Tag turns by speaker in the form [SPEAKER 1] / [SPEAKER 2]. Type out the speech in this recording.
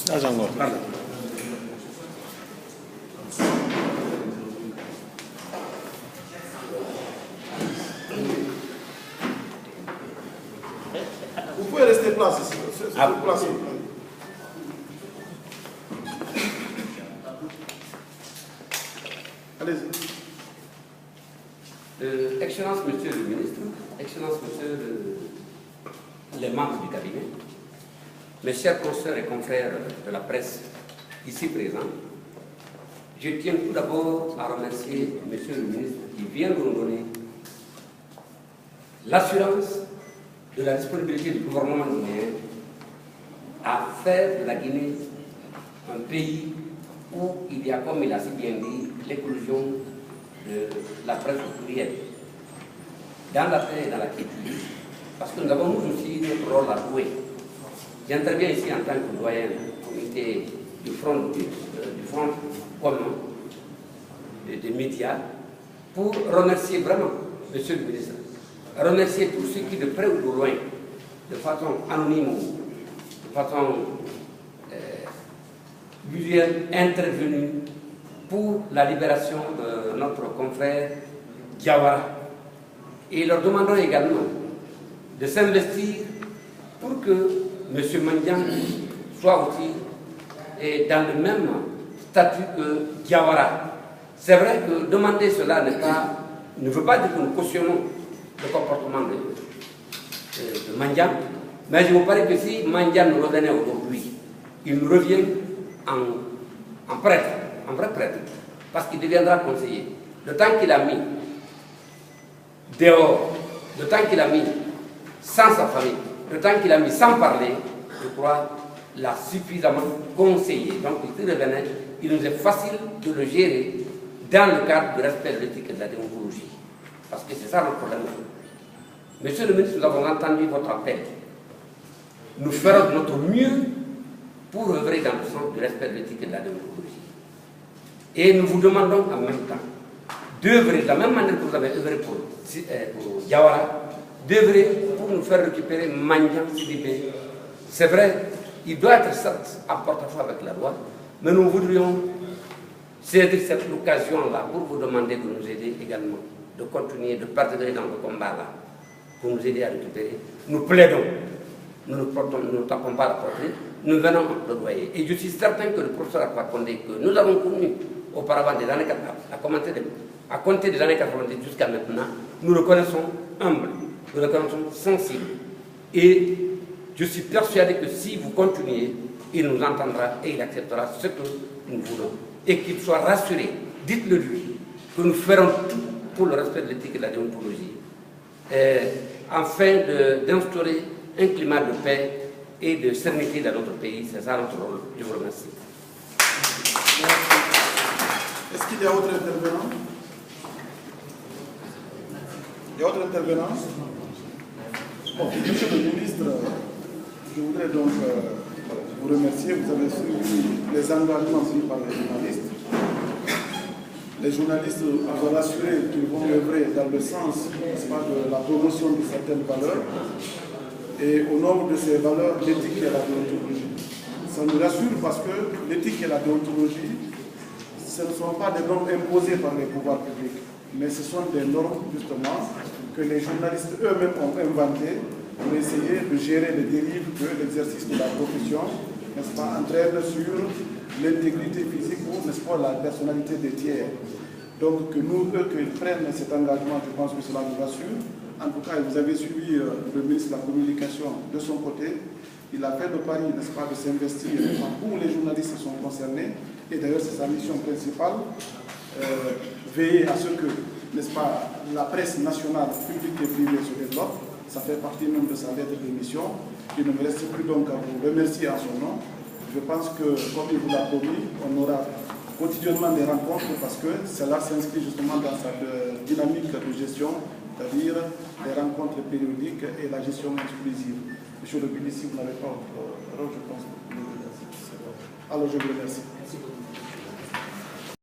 [SPEAKER 1] Pardon.
[SPEAKER 2] Vous pouvez rester place ici. Place. Allez-y.
[SPEAKER 3] Excellence, Monsieur le Ministre, Excellence, Monsieur les membres du cabinet, mes chers consoeurs et confrères de la presse ici présents, je tiens tout d'abord à remercier Monsieur le Ministre qui vient de nous donner l'assurance de la disponibilité du gouvernement guinéen à faire de la Guinée un pays où il y a, comme il a si bien dit, l'éclosion de la presse plurielle, dans la paix et dans la quiétude, parce que nous avons nous aussi notre rôle à jouer. J'interviens ici en tant que doyen comité du front commun des médias pour remercier vraiment, Monsieur le ministre, remercier tous ceux qui de près ou de loin, de façon anonyme ou de façon visuelle, intervenus pour la libération de notre confrère Diawara. Et leur demandons également de s'investir pour que M. Mandiang soit aussi dans le même statut que Diawara. C'est vrai que demander cela ne veut pas dire que nous cautionnons le comportement de Mandiang, mais je vous parie que si Mandiang nous revenait aujourd'hui, il nous revient en prêtre, en vrai prêtre, parce qu'il deviendra conseiller. Le temps qu'il a mis dehors, le temps qu'il a mis sans sa famille, le temps qu'il a mis sans parler, je crois, l'a suffisamment conseillé. Donc, il revenait, il nous est facile de le gérer dans le cadre du respect de l'éthique et de la déontologie. Parce que c'est ça le problème. Monsieur le ministre, nous avons entendu votre appel. Nous ferons de notre mieux pour œuvrer dans le sens du respect de l'éthique et de la déontologie. Et nous vous demandons en même temps d'œuvrer de la même manière que vous avez œuvré pour Diawara, d'œuvrer pour nous faire récupérer Mandiang Sidibé. C'est vrai, il doit être certes en porte-à-faux avec la loi, mais nous voudrions saisir cette occasion-là pour vous demander de nous aider également, de continuer, de persévérer dans le combat-là, pour nous aider à récupérer. Nous plaidons, nous ne tapons pas la poitrine, nous venons en plaidoyer. Et je suis certain que le professeur Akwa Condé, que nous avons connu auparavant des années 80, à compter des années 90 jusqu'à maintenant, nous le connaissons humble, nous le connaissons sensible. Et je suis persuadé que si vous continuez, il nous entendra et il acceptera ce que nous voulons. Et qu'il soit rassuré, dites-le lui, que nous ferons tout pour le respect de l'éthique et de la déontologie, afin d'instaurer un climat de paix et de sérénité dans notre pays. C'est ça notre rôle. Je vous remercie.
[SPEAKER 2] Est-ce qu'il y a autre intervenant? Il y a autre intervenant? Bon, Monsieur le ministre, je voudrais donc vous remercier. Vous avez suivi les engagements pris par les journalistes. Les journalistes vous ont assuré qu'ils vont œuvrer dans le sens, n'est-ce pas, de la promotion de certaines valeurs. Et au nom de ces valeurs, l'éthique et la déontologie. Ça nous rassure parce que l'éthique et la déontologie, ce ne sont pas des normes imposées par les pouvoirs publics, mais ce sont des normes, justement, que les journalistes eux-mêmes ont inventées pour essayer de gérer les dérives que l'exercice de la profession, n'est-ce pas, entraîne sur l'intégrité physique ou, n'est-ce pas, la personnalité des tiers. Donc, que nous, eux, qu'ils prennent cet engagement, je pense que cela nous rassure. En tout cas, vous avez suivi le ministre de la Communication de son côté. Il a fait le pari, n'est-ce pas, de s'investir où les journalistes sont concernés. Et d'ailleurs, c'est sa mission principale, veiller à ce que, n'est-ce pas, la presse nationale, publique et privée se développe. Ça fait partie même de sa lettre de mission. Il ne me reste plus donc à vous remercier en son nom. Je pense que, comme il vous l'a promis, on aura quotidiennement des rencontres parce que cela s'inscrit justement dans sa dynamique de gestion, c'est-à-dire les rencontres périodiques et la gestion exclusive. Monsieur le ministre, si vous n'avez pas autre parole, je pense que vous le remerciez. Alors je vous remercie.